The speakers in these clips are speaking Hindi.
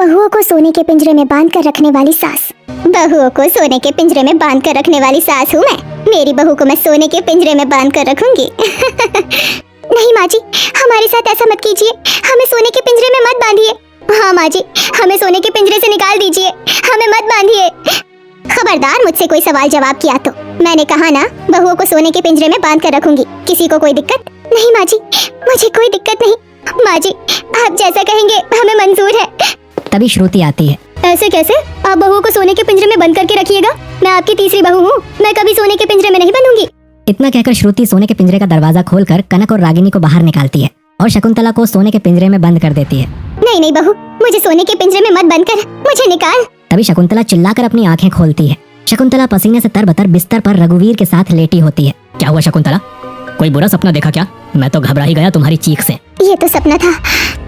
बहुओं को सोने के पिंजरे में बांध कर रखने वाली सास। बहुओं को सोने के पिंजरे में बांध कर रखने वाली सास हूँ मैं। मेरी बहू को मैं सोने के पिंजरे में बांध कर रखूंगी। नहीं माँ जी, हमारे साथ ऐसा मत कीजिए, हमें सोने के पिंजरे में मत बांधिए। हाँ माँ जी, हमें सोने के पिंजरे से निकाल दीजिए, हमें मत बांधिए। खबरदार मुझसे कोई सवाल जवाब किया तो। मैंने कहा ना, बहुओं को सोने के पिंजरे में बांध कर रखूंगी। किसी को कोई दिक्कत नहीं? माँ जी, मुझे कोई दिक्कत नहीं। माँ जी, आप जैसा कहेंगे हमें मंजूर है। तभी श्रुति आती है। ऐसे कैसे? आप बहुओं को सोने के पिंजरे में बंद करके रखिएगा। मैं आपकी तीसरी बहू हूँ, मैं कभी सोने के पिंजरे में नहीं बंधूंगी। इतना कहकर श्रुति सोने के पिंजरे का दरवाजा खोलकर कनक और रागिनी को बाहर निकालती है और शकुंतला को सोने के पिंजरे में बंद कर देती है। नहीं नहीं बहू, मुझे सोने के पिंजरे में मत बंद कर, मुझे निकाल। तभी शकुंतला चिल्लाकर अपनी आंखें खोलती है। शकुंतला पसीने से तरबतर बिस्तर पर रघुवीर के साथ लेटी होती है। क्या हुआ शकुंतला, कोई बुरा सपना देखा क्या? मैं तो घबरा ही गया तुम्हारी चीख से। ये तो सपना था,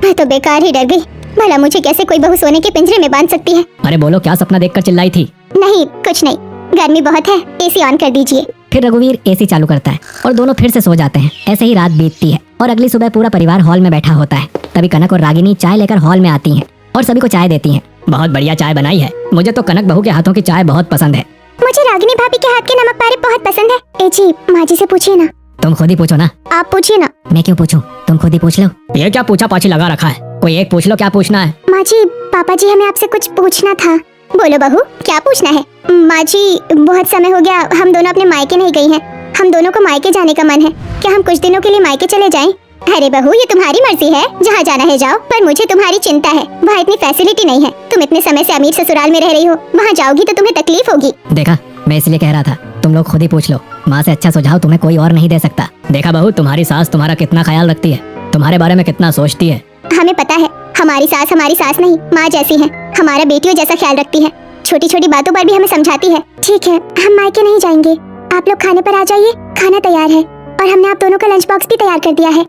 मैं तो बेकार ही डर गई। भला मुझे कैसे कोई बहू सोने के पिंजरे में बांध सकती है? अरे बोलो, क्या सपना देखकर चिल्लाई थी? नहीं कुछ नहीं, गर्मी बहुत है, एसी ऑन कर दीजिए। फिर रघुवीर एसी चालू करता है और दोनों फिर से सो जाते हैं। ऐसे ही रात बीतती है और अगली सुबह पूरा परिवार हॉल में बैठा होता है। तभी कनक और रागिनी चाय लेकर हॉल में आती हैं और सभी को चाय देती हैं। बहुत बढ़िया चाय बनाई है, मुझे तो कनक बहू के हाथों की चाय बहुत पसंद है। मुझे रागिनी भाभी के हाथ के नमक पारे बहुत पसंद है। ए जी, माँ जी से पूछिए ना। तुम खुद ही पूछो ना। आप पूछिए ना। मैं क्यों पूछूं, तुम खुद ही पूछ लो। ये क्या पूछा पाछी लगा रखा है, कोई एक पूछ लो, क्या पूछना है? माँ जी, पापा जी हमें आपसे कुछ पूछना था। बोलो बहू, क्या पूछना है? माँ जी, बहुत समय हो गया हम दोनों अपने मायके नहीं गई हैं। हम दोनों को मायके जाने का मन है, क्या हम कुछ दिनों के लिए मायके चले जाएं? अरे बहू, ये तुम्हारी मर्जी है, जहाँ जाना है जाओ, पर मुझे तुम्हारी चिंता है। वहाँ इतनी फैसिलिटी नहीं है। तुम इतने समय से अमीर ससुराल में रह रही हो, वहाँ जाओगी तो तुम्हें तकलीफ होगी। देखा, मैं इसलिए कह रहा था, तुम लोग खुद ही पूछ लो। माँ से अच्छा सुझाव तुम्हें कोई और नहीं दे सकता। देखा बहू, तुम्हारी सास तुम्हारा कितना ख्याल रखती है, तुम्हारे बारे में कितना सोचती है। हमें पता है, हमारी सास नहीं, माँ जैसी है, हमारा बेटियों जैसा ख्याल रखती है। छोटी छोटी बातों पर भी हमें समझाती है। ठीक है, हम मायके नहीं जाएंगे, आप लोग खाने पर आ जाइए, खाना तैयार है और हमने आप दोनों का लंच बॉक्स भी तैयार कर दिया है।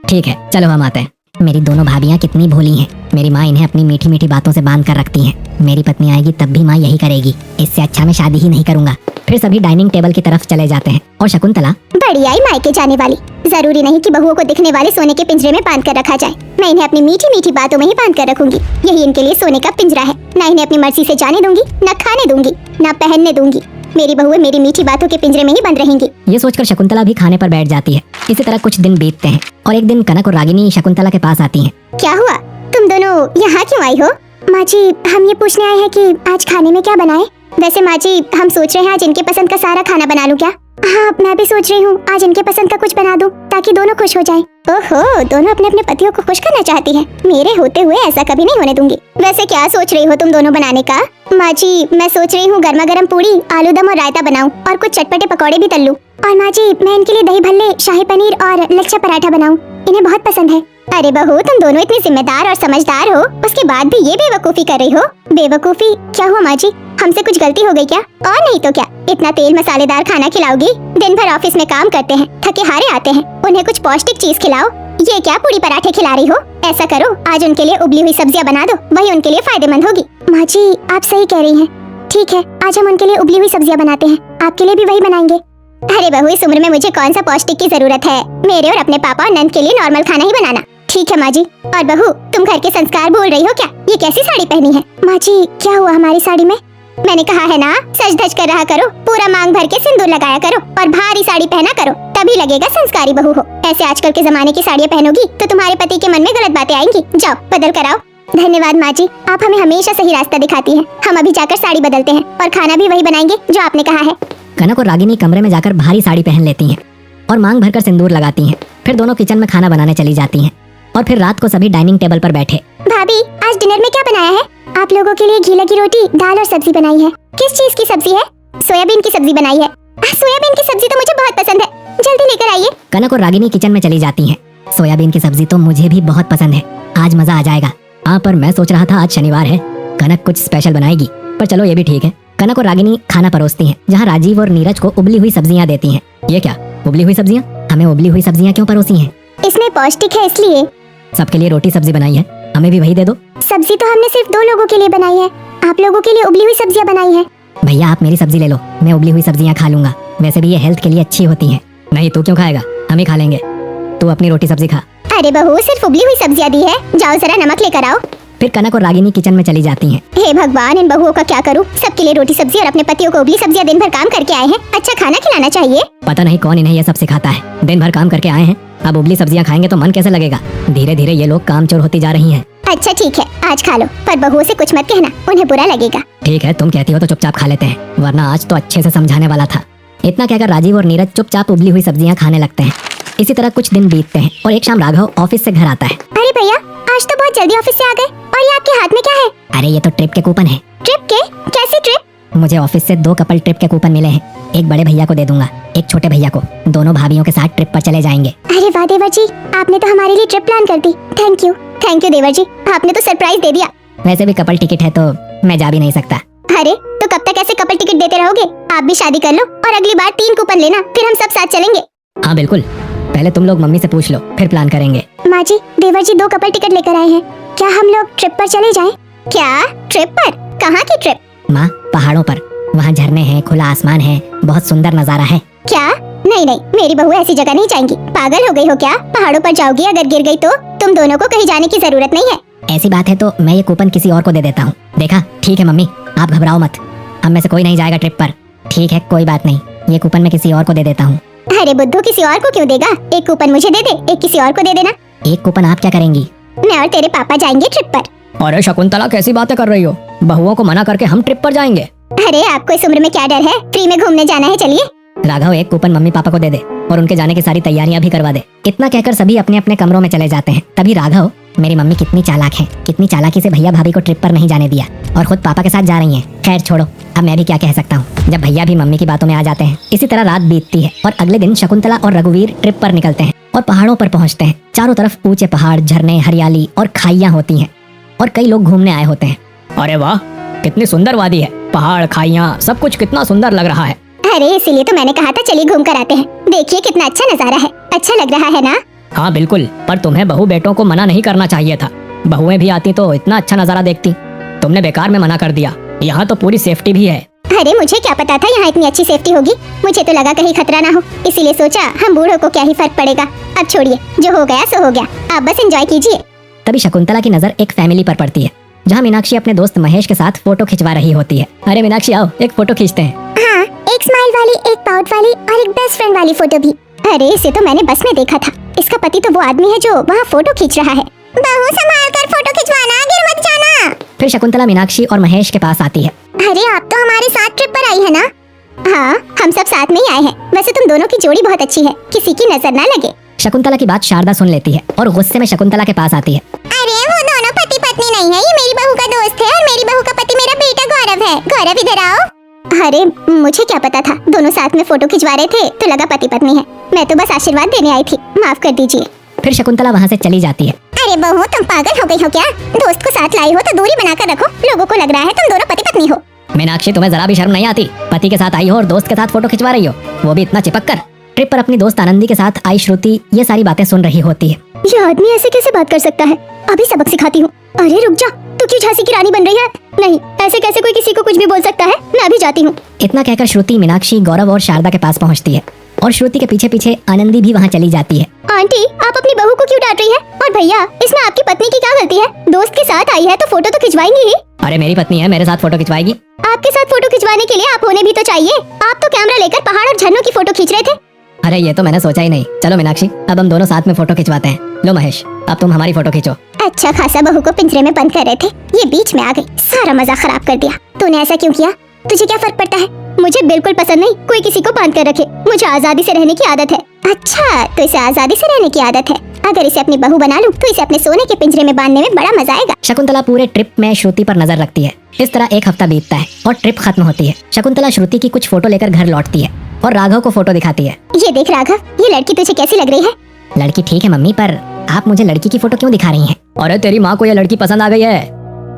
ठीक है, चलो हम आते हैं। मेरी दोनों भाभियाँ कितनी भोली हैं। मेरी माँ इन्हें अपनी मीठी मीठी बातों से बांध कर रखती हैं। मेरी पत्नी आएगी तब भी माँ यही करेगी। इससे अच्छा मैं शादी ही नहीं करूंगा। फिर सभी डाइनिंग टेबल की तरफ चले जाते हैं और शकुंतला, बड़ी आई मायके जाने वाली। जरूरी नहीं कि बहुओं को दिखने वाले सोने के पिंजरे में बांध कर रखा जाए। मैं इन्हें अपनी मीठी मीठी बातों में ही बांध कर रखूंगी। यही इनके लिए सोने का पिंजरा है। न इन्हें अपनी मर्जी से जाने दूंगी, न खाने दूंगी, न पहनने दूंगी। मेरी बहुएं मेरी मीठी बातों के पिंजरे में ही बंद रहेंगी। ये सोचकर शकुंतला भी खाने पर बैठ जाती है। इसी तरह कुछ दिन बीतते हैं और एक दिन कनक और रागिनी शकुंतला के पास आती हैं। क्या हुआ, तुम दोनों यहाँ क्यों आई हो? माँ जी, हम ये पूछने आए हैं कि आज खाने में क्या बनाएं? वैसे माँ जी, हम सोच रहे हैं आज इनके पसंद का सारा खाना बना लूं क्या? हाँ, मैं भी सोच रही हूँ आज इनके पसंद का कुछ बना दूं ताकि दोनों खुश हो जाएं। ओहो, दोनों अपने अपने पतियों को खुश करना चाहती हैं। मेरे होते हुए ऐसा कभी नहीं होने दूंगी। वैसे क्या सोच रही हो तुम दोनों बनाने का? माँ जी, मैं सोच रही हूँ गर्मा गर्म पूरी, आलू दम और रायता बनाऊं और कुछ चटपटे पकौड़े भी तल लूं। और माँ जी, मैं इनके लिए दही भल्ले, शाही पनीर और लच्छा पराठा बनाऊं, इन्हें बहुत पसंद है। अरे बहू, तुम दोनों इतनी जिम्मेदार और समझदार हो, उसके बाद भी ये बेवकूफी कर रही हो। बेवकूफी क्या हुआ माँ जी, हमसे कुछ गलती हो गई क्या? और नहीं तो क्या, इतना तेल मसालेदार खाना खिलाओगी? दिन भर ऑफिस में काम करते हैं, थके हारे आते हैं, उन्हें कुछ पौष्टिक चीज खिलाओ। ये क्या पूरी पराठे खिला रही हो? ऐसा करो, आज उनके लिए उबली हुई सब्जियां बना दो, वही उनके लिए फायदेमंद होगी। माँ जी, आप सही कह रही हैं। ठीक है, आज हम उनके लिए उबली हुई सब्जियां बनाते हैं, आपके लिए भी वही बनाएंगे। अरे बहू, इस उम्र में मुझे कौन सा पौष्टिक की जरूरत है? मेरे और अपने पापा और नंद के लिए नॉर्मल खाना ही बनाना। ठीक है माँ जी। और बहू, तुम घर के संस्कार भूल रही हो क्या? ये कैसी साड़ी पहनी है? माँ जी, क्या हुआ हमारी साड़ी में? मैंने कहा है ना, सज धज कर रहा करो, पूरा मांग भर के सिंदूर लगाया करो और भारी साड़ी पहना करो, तभी लगेगा संस्कारी बहू हो। ऐसे आजकल के जमाने की साड़ियाँ पहनोगी तो तुम्हारे पति के मन में गलत बातें आएंगी। जाओ बदल कर आओ। धन्यवाद माँ जी, आप हमें हमेशा सही रास्ता दिखाती हैं। हम अभी जाकर साड़ी बदलते हैं और खाना भी वही बनाएंगे जो आपने कहा है। कनक और रागिनी कमरे में जाकर भारी साड़ी पहन लेती हैं और मांग भरकर सिंदूर लगाती हैं। फिर दोनों किचन में खाना बनाने चली जाती हैं और फिर रात को सभी डाइनिंग टेबल पर बैठे। भाभी, आज डिनर में क्या बनाया है? आप लोगों के लिए घी लगी रोटी, दाल और सब्जी बनाई है। किस चीज की सब्जी है? सोयाबीन की सब्जी बनाई है। सोयाबीन की सब्जी तो मुझे बहुत पसंद है, जल्दी लेकर आइए। कनक और रागिनी किचन में चली जाती हैं। सोयाबीन की सब्जी तो मुझे भी बहुत पसंद है, आज मजा आ जाएगा। हाँ, पर मैं सोच रहा था आज शनिवार है, कनक कुछ स्पेशल बनाएगी, पर चलो ये भी ठीक है। कनक और रागिनी खाना परोसती हैं, जहाँ राजीव और नीरज को उबली हुई सब्जियाँ देती हैं। ये क्या, उबली हुई सब्जियाँ? हमें उबली हुई सब्जियाँ क्यों परोसी हैं? इसमें पौष्टिक है इसलिए। सबके लिए रोटी सब्जी बनाई है, हमें भी वही दे दो। सब्जी तो हमने सिर्फ 2 लोगों के लिए बनाई है, आप लोगों के लिए उबली हुई सब्जियां बनाई है। भैया, आप मेरी सब्जी ले लो, मैं उबली हुई सब्जियां खा लूंगा। वैसे भी ये हेल्थ के लिए अच्छी होती हैं। नहीं, तू क्यों खाएगा? हम ही खा लेंगे, तू अपनी रोटी सब्जी खा। अरे बहू, सिर्फ उबली हुई सब्जियां दी है, जाओ जरा नमक लेकर आओ। फिर कनक और रागिनी किचन में चली जाती हैं। हे भगवान, इन बहुओं का क्या करूं? सबके लिए रोटी सब्जी और अपने पतियों को उबली सब्जियां दिन भर काम करके आए हैं। अच्छा खाना खिलाना चाहिए। पता नहीं कौन इन्हें ये सब सिखाता है। दिन भर काम करके आए हैं, अब उबली सब्जियां खाएंगे तो मन कैसे लगेगा। धीरे धीरे ये लोग कामचोर होती जा रही हैं। अच्छा ठीक है, आज खा लो, पर बहुओं से कुछ मत कहना, उन्हें बुरा लगेगा। ठीक है, तुम कहती हो तो चुपचाप खा लेते हैं, वरना आज तो अच्छे से समझाने वाला था। इतना कहकर राजीव और नीरज चुपचाप उबली हुई सब्जियां खाने लगते हैं। इसी तरह कुछ दिन बीतते हैं और एक शाम राघव ऑफिस से घर आता है। अरे भैया, आज तो बहुत जल्दी ऑफिस से आ गए, और ये आपके हाथ में क्या है? अरे ये तो ट्रिप के कूपन है। ट्रिप के? कैसी ट्रिप? मुझे ऑफिस से 2 कपल ट्रिप के कूपन मिले हैं। एक बड़े भैया को दे दूंगा, एक छोटे भैया को। दोनों भाभियों के साथ ट्रिप पर चले जाएंगे। अरे वाह देवर जी, आपने तो हमारे लिए ट्रिप प्लान कर दी। थैंक यू देवर जी, आपने तो सरप्राइज दे दिया। वैसे भी कपल टिकट है तो मैं जा भी नहीं सकता। अरे तो कब तक ऐसे कपल टिकट देते रहोगे? आप भी शादी कर लो और अगली बार 3 कूपन लेना, फिर हम सब साथ चलेंगे। हाँ बिल्कुल, पहले तुम लोग मम्मी से पूछ लो, फिर प्लान करेंगे। माँ जी, देवर जी 2 कपल टिकट लेकर आए हैं, क्या हम लोग ट्रिप पर चले जाएं? क्या ट्रिप पर? कहाँ की ट्रिप? माँ, पहाड़ों पर। वहाँ झरने हैं, खुला आसमान है, बहुत सुंदर नजारा है। क्या? नहीं नहीं, मेरी बहू ऐसी जगह नहीं जाएंगी। पागल हो गई हो क्या? पहाड़ों पर जाओगी, अगर गिर गई तो तुम दोनों को कहीं जाने की जरूरत नहीं है। ऐसी बात है तो मैं ये कूपन किसी और को दे देता हूँ। देखा, ठीक है मम्मी, आप घबराओ मत, हम में से कोई नहीं जाएगा ट्रिप पर। ठीक है, कोई बात नहीं, ये कूपन मैं किसी और को दे देता हूँ। अरे बुद्धू, किसी और को क्यों देगा? एक कूपन मुझे दे दे, एक किसी और को दे देना। एक कूपन आप क्या करेंगी? मैं और तेरे पापा जाएंगे ट्रिप पर। अरे शकुंतला, कैसी बातें कर रही हो? बहुओं को मना करके हम ट्रिप पर जाएंगे। अरे आपको इस उम्र में क्या डर है? फ्री में घूमने जाना है, चलिए। राघव, एक कूपन मम्मी पापा को दे दे और उनके जाने की सारी तैयारियां भी करवा दे। इतना कहकर सभी अपने अपने कमरों में चले जाते हैं। तभी राघव, मेरी मम्मी कितनी चालाक है, कितनी चालाकी से भैया भाभी को ट्रिप पर नहीं जाने दिया और खुद पापा के साथ जा रही हैं। खैर छोड़ो, अब मैं भी क्या कह सकता हूँ जब भैया भी मम्मी की बातों में आ जाते हैं। इसी तरह रात बीतती है और अगले दिन शकुंतला और रघुवीर ट्रिप पर निकलते हैं और पहाड़ों पर पहुँचते हैं। चारों तरफ ऊंचे पहाड़, झरने, हरियाली और खाइयाँ होती हैं और कई लोग घूमने आए होते हैं। अरे वाह, कितनी सुंदर वादी है, पहाड़, खाइयाँ, सब कुछ कितना सुंदर लग रहा है। अरे इसीलिए तो मैंने कहा था चलिए घूम कर आते हैं। देखिए कितना अच्छा नजारा है, अच्छा लग रहा है ना? हाँ बिल्कुल, पर तुम्हें बहू बेटों को मना नहीं करना चाहिए था। बहुएं भी आती तो इतना अच्छा नजारा देखती, तुमने बेकार में मना कर दिया। यहाँ तो पूरी सेफ्टी भी है। अरे मुझे क्या पता था यहाँ इतनी अच्छी सेफ्टी होगी, मुझे तो लगा कहीं खतरा ना हो, इसीलिए सोचा हम बूढ़ों को क्या ही फर्क पड़ेगा। अब छोड़िए, जो हो गया सो हो गया, आप बस एंजॉय कीजिए। तभी शकुंतला की नजर एक फैमिली पर पड़ती है, जहाँ मीनाक्षी अपने दोस्त महेश के साथ फोटो खिंचवा रही होती है। अरे मीनाक्षी आओ, एक फोटो खींचते हैं। हाँ, एक स्माइल वाली, एक पाउट वाली और एक बेस्ट फ्रेंड वाली फोटो भी। अरे इसे तो मैंने बस में देखा था, इसका पति तो वो आदमी है जो वहाँ फोटो खींच रहा है। बहू संभाल कर फोटो खिंचवाना, गिर मत जाना। फिर शकुंतला मीनाक्षी और महेश के पास आती है। अरे आप तो हमारे साथ ट्रिप पर आई है ना? हाँ, हम सब साथ में ही आए हैं। वैसे तुम दोनों की जोड़ी बहुत अच्छी है, किसी की नजर ना लगे। शकुंतला की बात शारदा सुन लेती है और गुस्से में शकुंतला के पास आती है। अरे वो दोनों पति पत्नी नहीं है, ये मेरी बहू का दोस्त है और मेरी बहू का पति मेरा बेटा गौरव है। गौरव इधर आओ। अरे मुझे क्या पता था, दोनों साथ में फोटो खिंचवा रहे थे तो लगा पति पत्नी है। मैं तो बस आशीर्वाद देने आई थी, माफ कर दीजिए। फिर शकुंतला वहाँ से चली जाती है। अरे बहू, तुम पागल हो गई हो क्या? दोस्त को साथ लाई हो तो दूरी बनाकर रखो, लोगों को लग रहा है तुम दोनों पति पत्नी हो। मीनाक्षी, तुम्हें जरा भी शर्म नहीं आती? पति के साथ आई हो और दोस्त के साथ फोटो खिंचवा रही हो, वो भी इतना चिपक कर। ट्रिप पर अपनी दोस्त आनंदी के साथ आई श्रुति ये सारी बातें सुन रही होती है। ये आदमी ऐसे कैसे बात कर सकता है? अभी सबक सिखाती हूँ। अरे रुक जा, तू क्यों झांसी की रानी बन रही है? नहीं, ऐसे कैसे कोई किसी को कुछ भी बोल सकता है? मैं अभी जाती हूँ। इतना कहकर श्रुति मीनाक्षी, गौरव और शारदा के पास पहुँचती है और श्रुति के पीछे पीछे आनंदी भी वहाँ चली जाती है। आंटी, आप अपनी बहू को क्यों डांट रही है? और भैया, इसमें आपकी पत्नी की क्या गलती है? दोस्त के साथ आई है तो फोटो तो खिंचवाएंगी ही। अरे मेरी पत्नी है, मेरे साथ फोटो खिंचवाएगी। आपके साथ फोटो खिंचवाने के लिए आप होने भी तो चाहिए। आप तो कैमरा लेकर पहाड़ और झरनों की फोटो खींच रहे थे। अरे ये तो मैंने सोचा ही नहीं। चलो मीनाक्षी, अब हम दोनों साथ में फोटो खिंचवाते हैं। लो महेश, अब तुम हमारी फोटो खींचो। अच्छा खासा बहू को पिंजरे में बंद कर रहे थे, ये बीच में आ गई, सारा मजा खराब कर दिया। तूने ऐसा क्यों किया? तुझे क्या फर्क पड़ता है? मुझे बिल्कुल पसंद नहीं कोई किसी को बांध कर रखे, मुझे आजादी से रहने की आदत है। अच्छा, तो इसे आजादी से रहने की आदत है। अगर इसे अपनी बहू बना लूं तो इसे अपने सोने के पिंजरे में बांधने में बड़ा मजा आएगा। शकुंतला पूरे ट्रिप में श्रुति पर नजर रखती है। इस तरह एक हफ्ता बीतता है और ट्रिप खत्म होती है। शकुंतला श्रुति की कुछ फोटो लेकर घर लौटती है और राघव को फोटो दिखाती है। ये देख राघव, ये लड़की तुझे कैसी लग रही है? लड़की ठीक है मम्मी, पर आप मुझे लड़की की फोटो क्यों दिखा रही हैं? अरे तेरी माँ को ये लड़की पसंद आ गई है,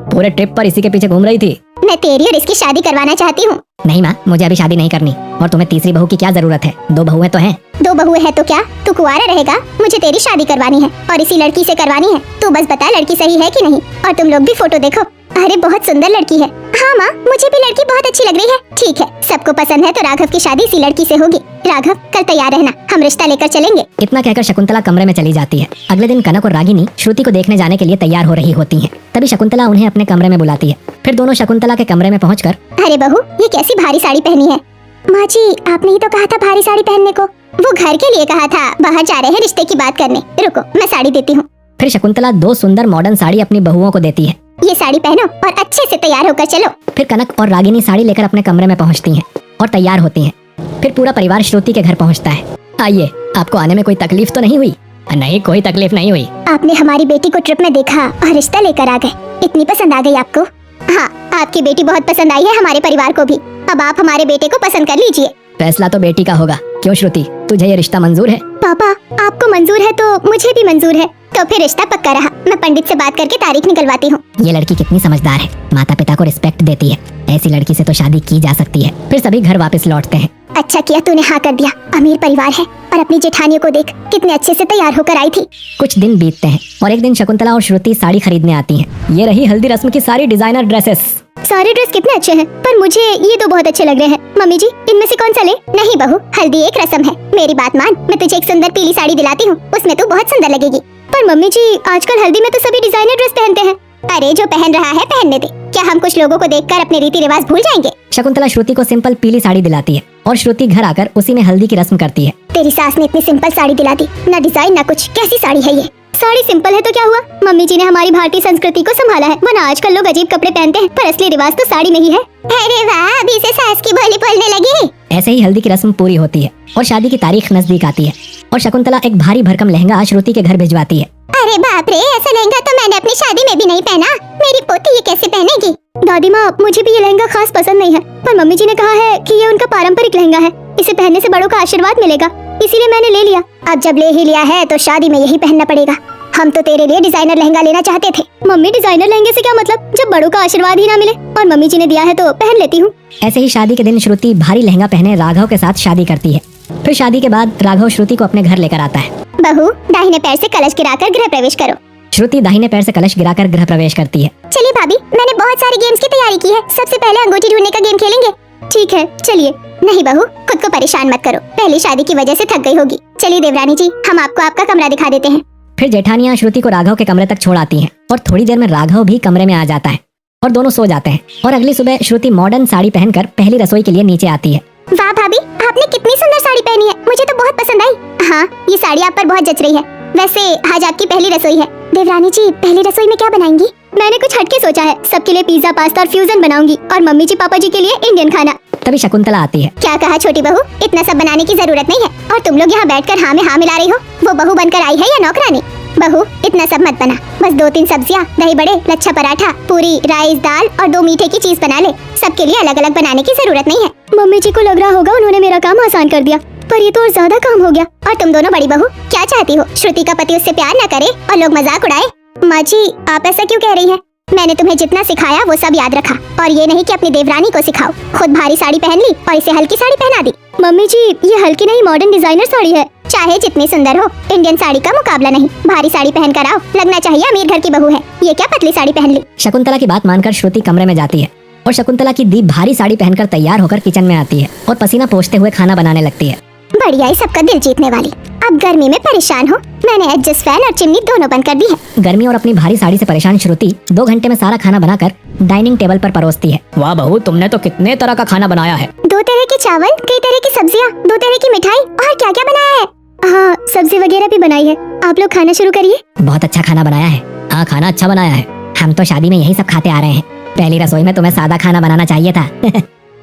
पूरे ट्रिप पर इसी के पीछे घूम रही थी। मैं तेरी और इसकी शादी करवाना चाहती हूँ। नहीं माँ, मुझे अभी शादी नहीं करनी। और तुम्हें तीसरी बहू की क्या जरूरत है? 2 बहुएं तो हैं। 2 बहुएं है तो क्या, तू कुंवारा रहेगा? मुझे तेरी शादी करवानी है और इसी लड़की से करवानी है। तू बस बता लड़की सही है कि नहीं। और तुम लोग भी फोटो देखो। अरे बहुत सुंदर लड़की है। हाँ माँ, मुझे भी लड़की बहुत अच्छी लग रही है। ठीक है, सबको पसंद है तो राघव की शादी इसी लड़की से होगी। राघव कल तैयार रहना, हम रिश्ता लेकर चलेंगे। इतना कहकर शकुंतला कमरे में चली जाती है। अगले दिन कनक और रागिनी श्रुति को देखने जाने के लिए तैयार हो रही होती हैं। तभी शकुंतला उन्हें अपने कमरे में बुलाती है। फिर दोनों शकुंतला के कमरे में पहुंचकर, अरे बहू, ये कैसी भारी साड़ी पहनी है? माँ जी, आपने ही तो कहा था भारी साड़ी पहनने को। वो घर के लिए कहा था, बाहर जा रहे हैं रिश्ते की बात करने। रुको, मैं साड़ी देती हूँ। फिर शकुंतला 2 सुंदर मॉडर्न साड़ी अपनी बहुओं को देती है। ये साड़ी पहनो और अच्छे से तैयार होकर चलो। फिर कनक और रागिनी साड़ी लेकर अपने कमरे में पहुंचती हैं और तैयार होती हैं। फिर पूरा परिवार श्रुति के घर पहुंचता है। आइए, आपको आने में कोई तकलीफ तो नहीं हुई? नहीं, कोई तकलीफ नहीं हुई। आपने हमारी बेटी को ट्रिप में देखा और रिश्ता लेकर आ गए। इतनी पसंद आ गई आपको? हाँ, आपकी बेटी बहुत पसंद आई है हमारे परिवार को भी। अब आप हमारे बेटे को पसंद कर लीजिए। फैसला तो बेटी का होगा। क्यों श्रुति, तुझे ये रिश्ता मंजूर है? पापा, आपको मंजूर है तो मुझे भी मंजूर है। तो फिर रिश्ता पक्का रहा। मैं पंडित से बात करके तारीख निकलवाती हूँ। ये लड़की कितनी समझदार है, माता पिता को रिस्पेक्ट देती है। ऐसी लड़की से तो शादी की जा सकती है। फिर सभी घर वापस लौटते हैं। अच्छा किया तूने हाँ कर दिया। अमीर परिवार है और अपनी जेठानियों को देख, कितने अच्छे से तैयार होकर आई थी। कुछ दिन बीतते हैं और एक दिन शकुंतला और श्रुति साड़ी खरीदने आती हैं। ये रही हल्दी रस्म की सारी डिजाइनर ड्रेसेस। सारे ड्रेस कितने अच्छे हैं, पर मुझे ये 2 बहुत अच्छे लग रहे हैं। मम्मी जी, इनमें से कौन सा ले? नहीं बहू, हल्दी एक रस्म है। मेरी बात मान, मैं तुझे एक सुंदर पीली साड़ी दिलाती हूँ, उसमें तू बहुत सुंदर लगेगी। पर मम्मी जी, आजकल हल्दी में तो सभी डिजाइनर ड्रेस पहनते हैं। अरे जो पहन रहा है पहनने दे। क्या हम कुछ लोगों को देखकर अपने रीति रिवाज भूल जाएंगे? शकुंतला श्रुति को सिंपल पीली साड़ी दिलाती है और श्रुति घर आकर उसी में हल्दी की रस्म करती है। तेरी सास ने इतनी सिंपल साड़ी दिला दी, ना डिजाइन ना कुछ। कैसी साड़ी है ये? साड़ी सिंपल है तो क्या हुआ? मम्मी जी ने हमारी भारतीय संस्कृति को संभाला है, वरना आजकल लोग अजीब कपड़े पहनते हैं, पर असली रिवाज तो साड़ी में ही है। अरे वाह, अभी से सास की बोली बोलने लगी। ऐसे ही हल्दी की रस्म पूरी होती है और शादी की तारीख नजदीक आती है और शकुंतला एक भारी भरकम लहंगा श्रुति के घर भिजवाती है। अरे बाप रे, ऐसा लहंगा तो मैंने अपनी शादी में भी नहीं पहना। मेरी पोती ये कैसे पहनेगी? दादी माँ, मुझे भी ये लहंगा खास पसंद नहीं है, पर मम्मी जी ने कहा है कि ये उनका पारंपरिक लहंगा है, इसे पहनने से बड़ों का आशीर्वाद मिलेगा, इसीलिए मैंने ले लिया। अब जब ले ही लिया है तो शादी में यही पहनना पड़ेगा। हम तो तेरे लिए डिजाइनर लहंगा लेना चाहते थे। मम्मी, डिजाइनर लहंगे से क्या मतलब, जब बड़ों का आशीर्वाद ही ना मिले? और मम्मी जी ने दिया है तो पहन लेती हूँ। ऐसे ही शादी के दिन श्रुति भारी लहंगा पहने राघव के साथ शादी करती है। फिर शादी के बाद राघव श्रुति को अपने घर लेकर आता है। बहू, दाहिने पैर से कलश गिराकर गृह प्रवेश करो। श्रुति दाहिने पैर से कलश गिराकर गृह प्रवेश करती है। चलिए भाभी, मैंने बहुत सारे गेम्स की तैयारी की है। सबसे पहले अंगूठी ढूंढने का गेम खेलेंगे। ठीक है, चलिए। नहीं बहू, खुद को परेशान मत करो, पहली शादी की वजह से थक गई होगी। चलिए देवरानी जी, हम आपको आपका कमरा दिखा देते हैं। फिर जेठानियां श्रुति को राघव के कमरे तक छोड़ आती हैं और थोड़ी देर में राघव भी कमरे में आ जाता है और दोनों सो जाते हैं। और अगली सुबह श्रुति मॉडर्न साड़ी पहनकर पहली रसोई के लिए नीचे आती है। वाह भाभी, आपने कितनी सुंदर साड़ी पहनी है, मुझे तो बहुत पसंद आई। हाँ, ये साड़ी आप पर बहुत जच रही है। वैसे आज आपकी पहली रसोई है। देवरानी जी, पहली रसोई में क्या बनाएंगी? मैंने कुछ हटके सोचा है। सबके लिए पिज्जा, पास्ता और फ्यूजन बनाऊंगी और मम्मी जी पापा जी के लिए इंडियन खाना। तभी शकुंतला आती है। क्या कहा छोटी बहू? इतना सब बनाने की जरूरत नहीं है और तुम लोग यहाँ बैठकर हाँ में हाँ मिला रही हो। वो बहू बनकर आई है या नौकरानी? बहू, इतना सब मत बना, बस 2-3 सब्जियाँ, दही बड़े, लच्छा पराठा, पूरी, राइस, दाल और 2 मीठे की चीज बना ले। सबके लिए अलग अलग बनाने की जरूरत नहीं है। मम्मी जी को लग रहा होगा उन्होंने मेरा काम आसान कर दिया, पर ये तो और ज्यादा काम हो गया। और तुम दोनों बड़ी बहू क्या चाहती हो? श्रुति का पति उससे प्यार न करे और लोग मजाक उड़ाए? माँ जी, आप ऐसा क्यों कह रही हैं? मैंने तुम्हें जितना सिखाया वो सब याद रखा, और ये नहीं कि अपनी देवरानी को सिखाओ। खुद भारी साड़ी पहन ली और इसे हल्की साड़ी पहना दी। मम्मी जी, ये हल्की नहीं, मॉडर्न डिजाइनर साड़ी है। चाहे जितनी सुंदर हो, इंडियन साड़ी का मुकाबला नहीं। भारी साड़ी पहन कर आओ, लगना चाहिए अमीर घर की बहू है। ये क्या पतली साड़ी पहन ली? शकुंतला की बात मानकर श्रुति कमरे में जाती है और शकुंतला की दी भारी साड़ी पहनकर तैयार होकर किचन में आती है और पसीना पोंछते हुए खाना बनाने लगती है। बढ़िया ही, सबका दिल जीतने वाली। अब गर्मी में परेशान हो, मैंने एडजस्ट फैन और चिमनी दोनों बंद कर दी है। गर्मी और अपनी भारी साड़ी से परेशान श्रुति 2 घंटे में सारा खाना बनाकर डाइनिंग टेबल पर परोसती है। वाह बहू, तुमने तो कितने तरह का खाना बनाया है। 2 तरह के चावल, कई तरह की सब्जियाँ, 2 तरह की मिठाई, और क्या क्या बनाया है। हाँ, सब्जी वगैरह भी बनाई है। आप लोग खाना शुरू करिए। बहुत अच्छा खाना बनाया है। हाँ, खाना अच्छा बनाया है। हम तो शादी में यही सब खाते आ रहे हैं। पहली रसोई में तुम्हें सादा खाना बनाना चाहिए था।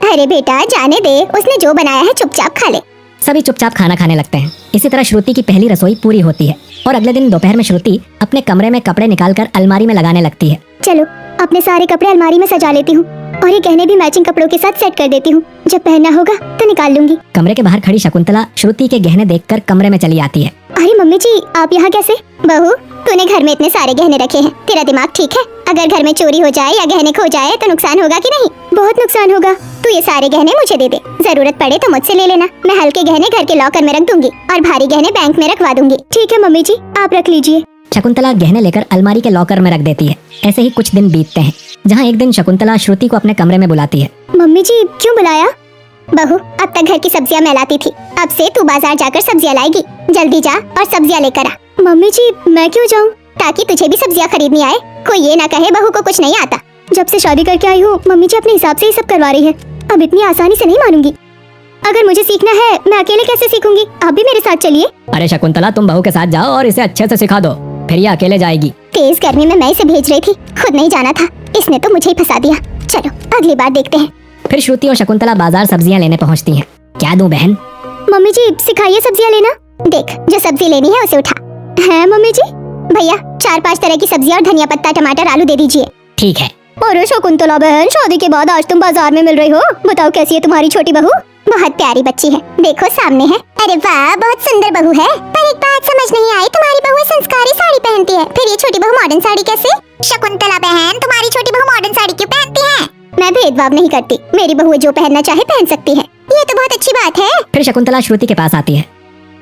अरे बेटा, जाने दे, उसने जो बनाया है चुपचाप खा ले। सभी चुपचाप खाना खाने लगते हैं। इसी तरह श्रुति की पहली रसोई पूरी होती है और अगले दिन दोपहर में श्रुति अपने कमरे में कपड़े निकालकर अलमारी में लगाने लगती है। चलो, अपने सारे कपड़े अलमारी में सजा लेती हूँ और ये गहने भी मैचिंग कपड़ों के साथ सेट कर देती हूँ। जब पहनना होगा तो निकाल लूंगी। कमरे के बाहर खड़ी शकुंतला श्रुति के गहने देखकर कमरे में चली आती है। अरे मम्मी जी, आप यहाँ कैसे? बहू, तूने घर में इतने सारे गहने रखे हैं, तेरा दिमाग ठीक है? अगर घर में चोरी हो जाए या गहने खो जाए तो नुकसान होगा कि नहीं? बहुत नुकसान होगा। तू ये सारे गहने मुझे दे दे, जरूरत पड़े तो मुझसे ले लेना। मैं हल्के गहने घर के लॉकर में रख दूंगी और भारी गहने बैंक में रखवा दूंगी। ठीक है मम्मी जी, आप रख लीजिए। शकुंतला गहने लेकर अलमारी के लॉकर में रख देती है। ऐसे ही कुछ दिन बीतते हैं, जहाँ एक दिन शकुंतला श्रुति को अपने कमरे में बुलाती है। मम्मी जी क्यों बुलाया? बहू, अब तक घर की सब्जियां मैं लाती थी, अब से तू बाजार जाकर सब्जियां लाएगी। जल्दी जा और सब्जियां लेकर आ। मम्मी जी मैं क्यों जाऊँ? ताकि तुझे भी सब्जियां खरीदनी आए, कोई ये ना कहे बहू को कुछ नहीं आता। जब से शादी करके आई हूँ मम्मी जी अपने हिसाब से ही सब करवा रही है, अब इतनी आसानी से नहीं मानूंगी। अगर मुझे सीखना है मैं अकेले कैसे सीखूंगी? आप भी मेरे साथ चलिए। अरे शकुंतला, तुम बहू के साथ जाओ और इसे अच्छे से सिखा दो, फिर ये अकेले जाएगी। तेज गर्मी में मैं इसे भेज रही थी, खुद नहीं जाना था, इसने तो मुझे ही फंसा दिया। चलो अगली बार देखते हैं। फिर श्रुति और शकुंतला बाजार सब्जियां लेने पहुंचती हैं। क्या दूं बहन? मम्मी जी सिखाइए सब्जियां लेना। देख जो सब्जी लेनी है उसे उठा। है मम्मी जी? भैया 4-5 तरह की सब्जियां और धनिया पत्ता टमाटर आलू दे दीजिए। ठीक है। अरे शकुंतला बहन, शादी के बाद आज तुम बाजार में मिल रही हो, बताओ कैसी है तुम्हारी छोटी बहू? बहुत प्यारी बच्ची है, देखो सामने है। अरे वाह बहुत सुंदर बहू है, पर एक बात समझ नहीं आई, तुम्हारी बहू संस्कारी साड़ी पहनती है, फिर ये छोटी बहू मॉडर्न साड़ी कैसे? शकुंतला बहन, तुम्हारी छोटी बहू मॉडर्न साड़ी क्यों पहनती है? मैं भेदभाव नहीं करती, मेरी बहू जो पहनना चाहे पहन सकती है, ये तो बहुत अच्छी बात है। फिर शकुंतला श्रुति के पास आती है।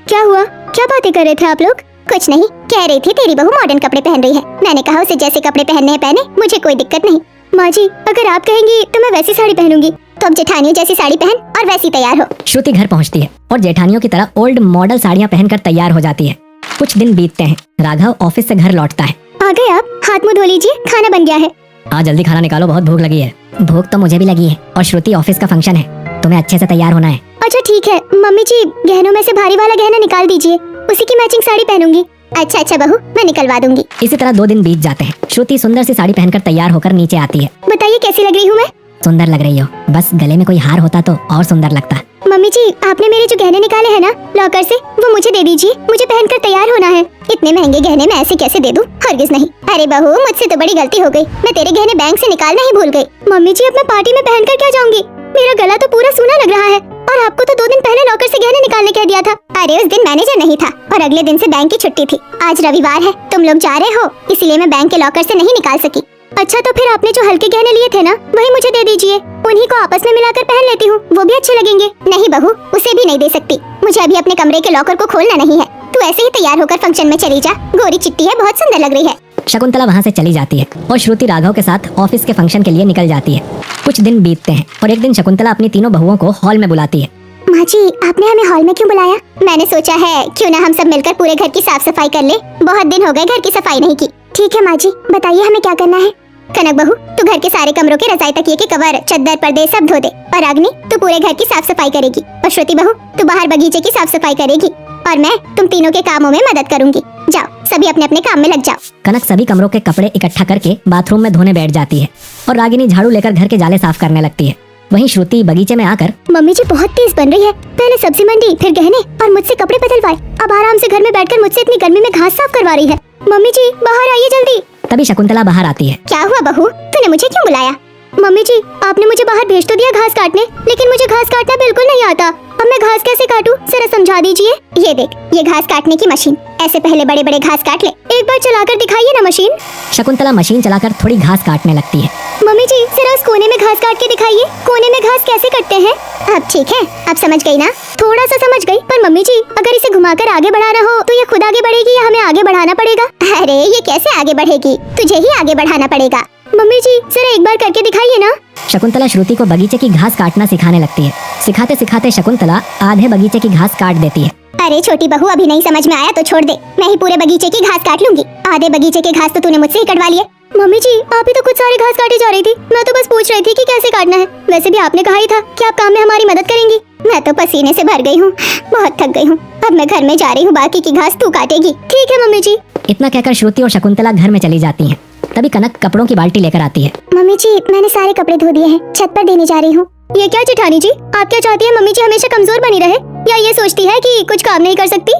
क्या हुआ, क्या बातें कर रहे थे आप लोग? कुछ नहीं, कह रही थी तेरी बहू मॉडर्न कपड़े पहन रही है। मैंने कहा उसे जैसे कपड़े पहनने हैं पहने, मुझे कोई दिक्कत नहीं। माँ जी अगर आप कहेंगी तो मैं वैसी साड़ी पहनूंगी। तो अब जेठानियों जैसी साड़ी पहन और वैसी तैयार हो। श्रुति घर पहुंचती है और जेठानियों की तरह ओल्ड मॉडल साड़ियां पहनकर तैयार हो जाती है। कुछ दिन बीतते हैं, राघव ऑफिस से घर लौटता है। आ गए आप, हाथ मुंह धो लीजिए, खाना बन गया है। हाँ जल्दी खाना निकालो, बहुत भूख लगी है। भूख तो मुझे भी लगी है, और श्रुति ऑफिस का फंक्शन है, तुम्हें अच्छे से तैयार होना है। अच्छा ठीक है मम्मी जी, गहनों में से भारी वाला गहना निकाल दीजिए, उसी की मैचिंग साड़ी पहनूंगी। अच्छा बहू, मैं निकलवा दूंगी। इसी तरह 2 दिन बीत जाते हैं। श्रुति सुंदर सी साड़ी पहनकर तैयार होकर नीचे आती है। बताइए कैसी लग रही हूँ मैं? सुंदर लग रही हो, बस गले में कोई हार होता तो और सुंदर लगता। मम्मी जी आपने मेरे जो गहने निकाले हैं ना लॉकर से, वो मुझे दे दीजिए, मुझे पहनकर तैयार होना है। इतने महंगे गहने मैं ऐसे कैसे दे दूं? हरगिज नहीं। अरे बहू मुझसे तो बड़ी गलती हो गई, मैं तेरे गहने बैंक से निकालना ही भूल गई। मम्मी जी अब मैं पार्टी में पहनकर क्या जाऊंगी? मेरा गला तो पूरा सूना लग रहा है, और आपको तो 2 दिन पहले लॉकर से गहने निकालने कह दिया था। अरे उस दिन मैनेजर नहीं था और अगले दिन से बैंक की छुट्टी थी। आज रविवार है, तुम लोग जा रहे हो, इसलिए मैं बैंक के लॉकर से नहीं निकाल सकी। अच्छा तो फिर आपने जो हल्के गहने लिए थे ना, वही मुझे दे दीजिए, उन्हीं को आपस में मिलाकर पहन लेती हूँ, वो भी अच्छे लगेंगे। नहीं बहू, उसे भी नहीं दे सकती, मुझे अभी अपने कमरे के लॉकर को खोलना नहीं है। तू ऐसे ही तैयार होकर फंक्शन में चली जा, गोरी चिट्टी है, बहुत सुंदर लग रही है। शकुंतला वहाँ से चली जाती है और श्रुति राघव के साथ ऑफिस के फंक्शन के लिए निकल जाती है। कुछ दिन बीतते हैं और एक दिन शकुंतला अपनी तीनों बहुओं को हॉल में बुलाती है। माँ जी आपने हमें हॉल में क्यों बुलाया? मैंने सोचा है क्यों ना हम सब मिलकर पूरे घर की साफ सफाई कर ले, बहुत दिन हो गए घर की सफाई नहीं की। ठीक है माँ जी, बताइए हमें क्या करना है? कनक बहू, तू घर के सारे कमरों के रजाई तकिए के कवर, चद्दर, पर्दे सब धो दे। और अग्नि, तू पूरे घर की साफ सफाई करेगी। और श्रुति बहू, तू बाहर बगीचे की साफ सफाई करेगी। और मैं तुम तीनों के कामों में मदद करूंगी। जाओ सभी अपने अपने काम में लग जाओ। कनक सभी कमरों के कपड़े इकट्ठा करके बाथरूम में धोने बैठ जाती है और रागिनी झाड़ू लेकर घर के जाले साफ करने लगती है। वहीं श्रुति बगीचे में आकर, मम्मी जी बहुत तेज बन रही है, पहले सब्जी मंडी, फिर गहने और मुझसे कपड़े बदलवाए, अब आराम से घर में बैठकर मुझसे इतनी गर्मी में घास साफ करवा रही है। मम्मी जी बाहर आइए जल्दी। तभी शकुंतला बाहर आती है। क्या हुआ बहू, तूने मुझे क्यों बुलाया? मम्मी जी आपने मुझे बाहर भेज तो दिया घास काटने, लेकिन मुझे घास काटना बिल्कुल नहीं आता। अब मैं घास कैसे काटूं, जरा समझा दीजिए। ये देख, ये घास काटने की मशीन, ऐसे पहले बड़े बड़े घास काट ले, एक बार चलाकर दिखाइए ना मशीन। शकुंतला मशीन चलाकर थोड़ी घास काटने लगती है। मम्मी जी जरा उस कोने में घास काट के दिखाइए, कोने में घास कैसे कटते हैं? अब ठीक है, अब समझ गई ना? थोड़ा सा समझ गई, पर मम्मी जी अगर इसे घुमाकर आगे बढ़ाना हो तो ये खुद आगे बढ़ेगी या हमें आगे बढ़ाना पड़ेगा? अरे ये कैसे आगे बढ़ेगी, तुझे ही आगे बढ़ाना पड़ेगा। मम्मी जी जरा एक बार करके दिखाइए ना। शकुंतला श्रुति को बगीचे की घास काटना सिखाने लगती है। सिखाते सिखाते शकुंतला आधे बगीचे की घास काट देती है। अरे छोटी बहू, अभी नहीं समझ में आया तो छोड़ दे, मैं ही पूरे बगीचे की घास काट लूंगी। आधे बगीचे के घास तो तूने मुझसे ही कटवा लिए। मम्मी जी आप ही तो कुछ सारे घास काटे जा रही थी, मैं तो बस पूछ रही थी कि कैसे काटना है। वैसे भी आपने कहा ही था कि आप काम में हमारी मदद करेंगी। मैं तो पसीने से भर गई हूँ, बहुत थक गई हूँ, अब मैं घर में जा रही हूँ, बाकी की घास तू काटेगी। ठीक है मम्मी जी। इतना कहकर श्रुति और शकुंतला घर में चली जाती हैं। तभी कनक कपड़ों की बाल्टी लेकर आती है। मम्मी जी मैंने सारे कपड़े धो दिए हैं, छत पर देने जा रही हूँ। ये क्या जेठानी जी, आप क्या चाहती है मम्मी जी हमेशा कमजोर बनी रहे, या ये सोचती है कि कुछ काम नहीं कर सकती?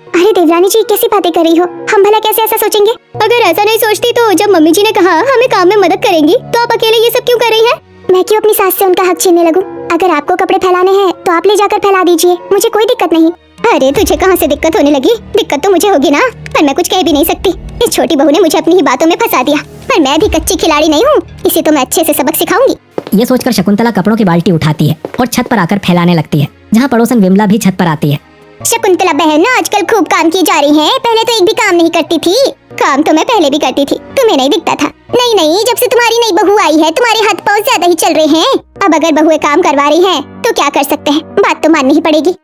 अरे देवरानी जी कैसी बातें कर रही हो, हम भला कैसे ऐसा सोचेंगे? अगर ऐसा नहीं सोचती तो जब मम्मी जी ने कहा हमें काम में मदद करेंगी, तो आप अकेले ये सब क्यों कर रही है? मैं क्यों अपनी सास से उनका हक छीनने लगूं? अगर आपको कपड़े फैलाने हैं तो आप ले जाकर फैला दीजिए, मुझे कोई दिक्कत नहीं। अरे तुझे कहाँ से दिक्कत होने लगी? दिक्कत तो मुझे होगी ना, पर मैं कुछ कह भी नहीं सकती। इस छोटी बहू ने मुझे अपनी ही बातों में फंसा दिया, पर मैं भी कच्ची खिलाड़ी नहीं हूँ, इसे तो मैं अच्छे से सबक सिखाऊंगी। ये सोचकर शकुंतला कपड़ों की बाल्टी उठाती है और छत पर आकर फैलाने लगती है, जहाँ पड़ोसन विमला भी छत पर आती है। शकुंतला बहन ना आजकल खूब काम की जा रही है, पहले तो एक भी काम नहीं करती थी। काम तो मैं पहले भी करती थी, तुम्हें नहीं दिखता था। नहीं, जब से तुम्हारी नई बहू आई है तुम्हारे हाथ पाँव ज्यादा ही चल रहे हैं। अब अगर बहुएं काम करवा रही हैं तो क्या कर सकते हैं, बात तो माननी ही पड़ेगी।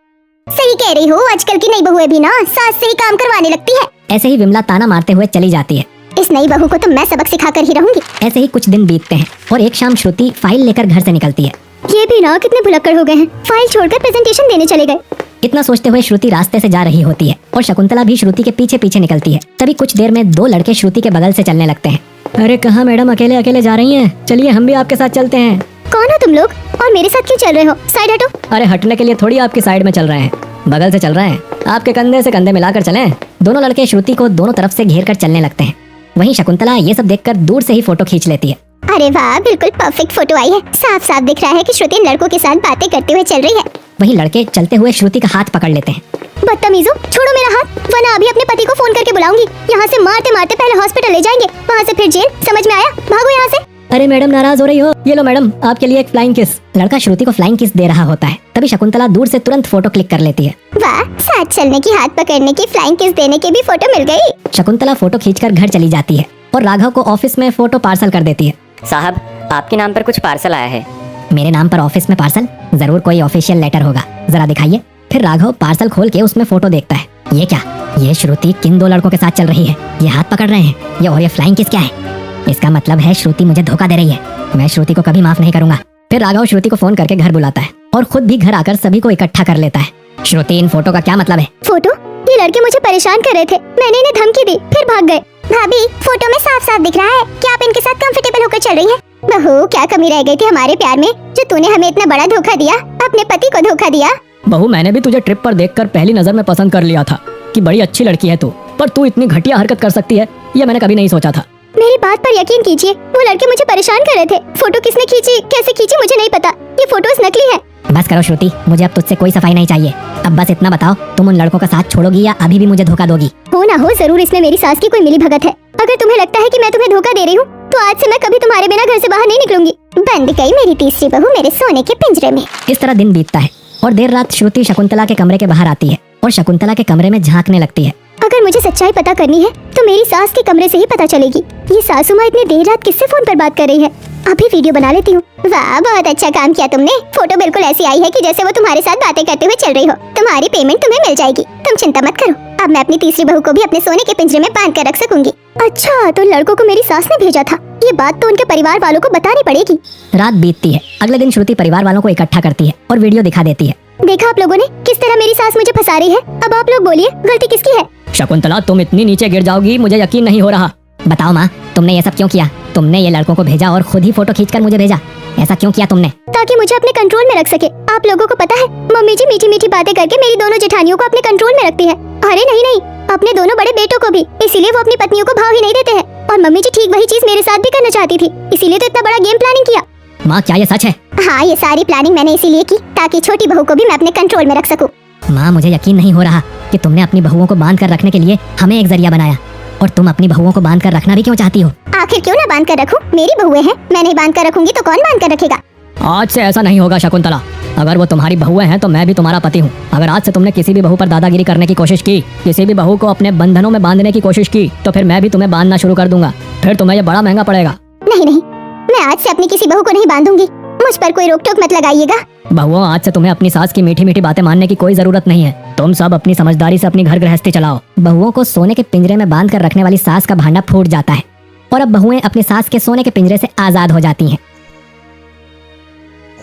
सही कह रही हो, आजकल की नई बहुएं भी ना सास से ही काम करवाने लगती है। ऐसे ही विमला ताना मारते हुए चली जाती है। इस नई बहू को तो मैं सबक सिखा कर ही रहूंगी। ऐसे ही कुछ दिन बीतते हैं और एक शाम श्रुति फाइल लेकर घर से निकलती है। ये भी ना कितने भुलक्कड़ हो गए हैं, फाइल छोड़कर प्रेजेंटेशन देने चले गए। इतना सोचते हुए श्रुति रास्ते से जा रही होती है और शकुंतला भी श्रुति के पीछे पीछे निकलती है। तभी कुछ देर में दो लड़के श्रुति के बगल से चलने लगते हैं। अरे कहाँ मैडम, अकेले अकेले जा रही हैं? चलिए हम भी आपके साथ चलते हैं। कौन हो तुम लोग और मेरे साथ क्यों चल रहे हो? साइड हटो। अरे हटने के लिए थोड़ी आपकी साइड में चल रहे हैं, बगल से चल रहे हैं, आपके कंधे से कंधे मिलाकर चलें। दोनों लड़के श्रुति को दोनों तरफ से घेर कर चलने लगते हैं। वहीं शकुंतला ये सब देखकर दूर से ही फोटो खींच लेती है। अरे वाह, बिल्कुल परफेक्ट फोटो आई है। साफ साफ दिख रहा है कि श्रुति इन लड़कों के साथ बातें करते हुए चल रही है। वहीं लड़के चलते हुए श्रुति का हाथ पकड़ लेते हैं। बदतमीजों, छोड़ो मेरा हाथ, वरना अभी अपने पति को फोन करके बुलाऊंगी। यहाँ से मारते मारते पहले हॉस्पिटल ले जाएंगे, वहाँ से फिर जेल। समझ में आया? भागो यहाँ से। अरे मैडम नाराज हो रही हो? ये लो मैडम, आपके लिए एक फ्लाइंग किस। लड़का श्रुति को फ्लाइंग किस दे रहा होता है। तभी शकुंतला दूर से तुरंत फोटो क्लिक कर लेती है। वाह, साथ चलने की, हाथ पकड़ने की, फ्लाइंग किस देने की भी फोटो मिल गई। शकुंतला फोटो खींचकर घर चली जाती है और राघव को ऑफिस में फोटो पार्सल कर देती है। साहब, आपके नाम पर कुछ पार्सल आया है। मेरे नाम पर ऑफिस में पार्सल? जरूर कोई ऑफिशियल लेटर होगा, जरा दिखाइए। फिर राघव पार्सल खोल के उसमें फोटो देखता है। ये क्या? ये श्रुति किन दो लड़कों के साथ चल रही है? ये हाथ पकड़ रहे हैं, ये और ये फ्लाइंग किस क्या है? इसका मतलब है श्रुति मुझे धोखा दे रही है। मैं श्रुति को कभी माफ नहीं करूंगा। फिर राघव श्रुति को फोन करके घर बुलाता है और खुद भी घर आकर सभी को इकट्ठा कर लेता है। श्रुति, इन फोटो का क्या मतलब है? फोटो? ये लड़के मुझे परेशान कर रहे थे, मैंने इन्हें धमकी दी, फिर भाग गए। भाभी, फोटो में साफ साफ दिख रहा है कि आप इनके साथ कंफर्टेबल होकर चल रही हैं। बहू, क्या कमी रह गई थी हमारे प्यार में जो तूने हमें इतना बड़ा धोखा दिया, अपने पति को धोखा दिया। बहू, मैंने भी तुझे ट्रिप पर देखकर पहली नजर में पसंद कर लिया था कि बड़ी अच्छी लड़की है तू, पर तू इतनी घटिया हरकत कर सकती है ये मैंने कभी नहीं सोचा था। मेरी बात पर यकीन कीजिए, वो लड़के मुझे परेशान कर रहे थे। फोटो किसने खींची, कैसे खींची मुझे नहीं पता, ये फोटोज नकली है। बस करो श्रुति, मुझे अब तुझसे कोई सफाई नहीं चाहिए। अब बस इतना बताओ, तुम उन लड़कों का साथ छोड़ोगी या अभी भी मुझे धोखा दोगी? हो ना हो, जरूर इसमें मेरी सास की कोई मिली भगत है। अगर तुम्हें लगता है कि मैं तुम्हें धोखा दे रही हूँ तो आज से मैं कभी तुम्हारे बिना घर से बाहर नहीं निकलूंगी। बंद गई मेरी तीसरी बहू मेरे सोने के पिंजरे में। इस तरह दिन बीतता है और देर रात श्रुति शकुंतला के कमरे के बाहर आती है और शकुंतला के कमरे में झांकने लगती है। अगर मुझे सच्चाई पता करनी है तो मेरी सास के कमरे से ही पता चलेगी। ये सासू माँ इतनी देर रात किससे फोन पर बात कर रही है? अभी वीडियो बना लेती हूँ। वाह, बहुत अच्छा काम किया तुमने। फोटो बिल्कुल ऐसी आई है कि जैसे वो तुम्हारे साथ बातें करते हुए चल रही हो। तुम्हारी पेमेंट तुम्हें मिल जाएगी, तुम चिंता मत करो। अब मैं अपनी तीसरी बहू को भी अपने सोने के पिंजरे में बांध कर रख सकूंगी। अच्छा, तो लड़कों को मेरी सास ने भेजा था। ये बात तो उनके परिवार वालों को बतानी पड़ेगी। रात बीतती है। अगले दिन श्रुति परिवार वालों को इकट्ठा करती है और वीडियो दिखा देती है। देखा आप लोगों ने किस तरह मेरी सास मुझे फंसा रही है। अब आप लोग बोलिए, गलती किसकी है? शकुंतला, तुम इतनी नीचे गिर जाओगी मुझे यकीन नहीं हो रहा। बताओ माँ, तुमने ये सब क्यों किया? तुमने ये लड़कों को भेजा और खुद ही फोटो खींचकर मुझे भेजा। ऐसा क्यों किया तुमने? ताकि मुझे अपने कंट्रोल में रख सके। आप लोगों को पता है, मम्मी जी मीठी मीठी बातें करके मेरी दोनों जेठानियों को अपने कंट्रोल में रखती है। अरे नहीं, अपने दोनों बड़े बेटों को भी। इसीलिए वो अपनी पत्नियों को भाव ही नहीं देते हैं। और मम्मी जी ठीक वही चीज मेरे साथ भी करना चाहती थी, इसीलिए तो इतना बड़ा गेम प्लानिंग किया। माँ, क्या ये सच है? हाँ, ये सारी प्लानिंग मैंने इसीलिए की ताकि छोटी बहू को भी मैं अपने कंट्रोल में रख सकूं। माँ, मुझे यकीन नहीं हो रहा कि तुमने अपनी बहुओं को बांध कर रखने के लिए हमें एक जरिया बनाया, और तुम अपनी बहुओं को बांध कर रखना भी क्यों चाहती हो? आखिर क्यों ना बांध कर रखूं? मेरी बहुएं हैं, मैं नहीं बांध कर रखूंगी तो कौन बांध कर रखेगा? आज से ऐसा नहीं होगा शकुंतला। अगर वो तुम्हारी बहुएं हैं तो मैं भी तुम्हारा पति हूँ। अगर आज से तुमने किसी भी बहू पर दादागिरी करने की कोशिश की, किसी भी बहू को अपने बंधनों में बांधने की कोशिश की, तो फिर मैं भी तुम्हें बांधना शुरू कर दूंगा। फिर तुम्हें ये बड़ा महंगा पड़ेगा। नहीं, मैं आज से अपनी किसी बहू को नहीं बांधूंगी। मुझ पर कोई रोक टोक मत लगाइएगा। बहुओं, आज से तुम्हें अपनी सास की मीठी मीठी बातें मानने की कोई जरूरत नहीं है। तुम सब अपनी समझदारी से अपनी घर गृहस्थी चलाओ। बहुओं को सोने के पिंजरे में बांध कर रखने वाली सास का भांडा फूट जाता है और अब बहुएं अपनी सास के सोने के पिंजरे से आजाद हो जाती हैं।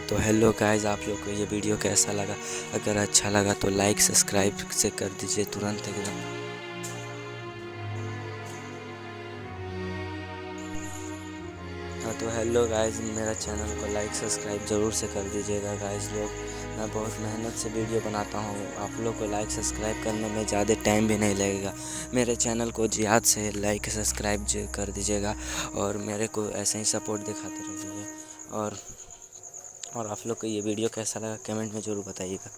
तो हेलो गाइस, आप लोग को ये वीडियो कैसा लगा? अगर अच्छा लगा तो लाइक सब्सक्राइब से कर दीजिए तुरंत एकदम। तो हेलो गाइस, मेरा चैनल को लाइक सब्सक्राइब ज़रूर से कर दीजिएगा गाइस लोग। मैं बहुत मेहनत से वीडियो बनाता हूँ। आप लोग को लाइक सब्सक्राइब करने में ज़्यादा टाइम भी नहीं लगेगा। मेरे चैनल को याद से लाइक सब्सक्राइब कर दीजिएगा और मेरे को ऐसे ही सपोर्ट दिखाते रहिए। और आप लोग को ये वीडियो कैसा लगा कमेंट में ज़रूर बताइएगा।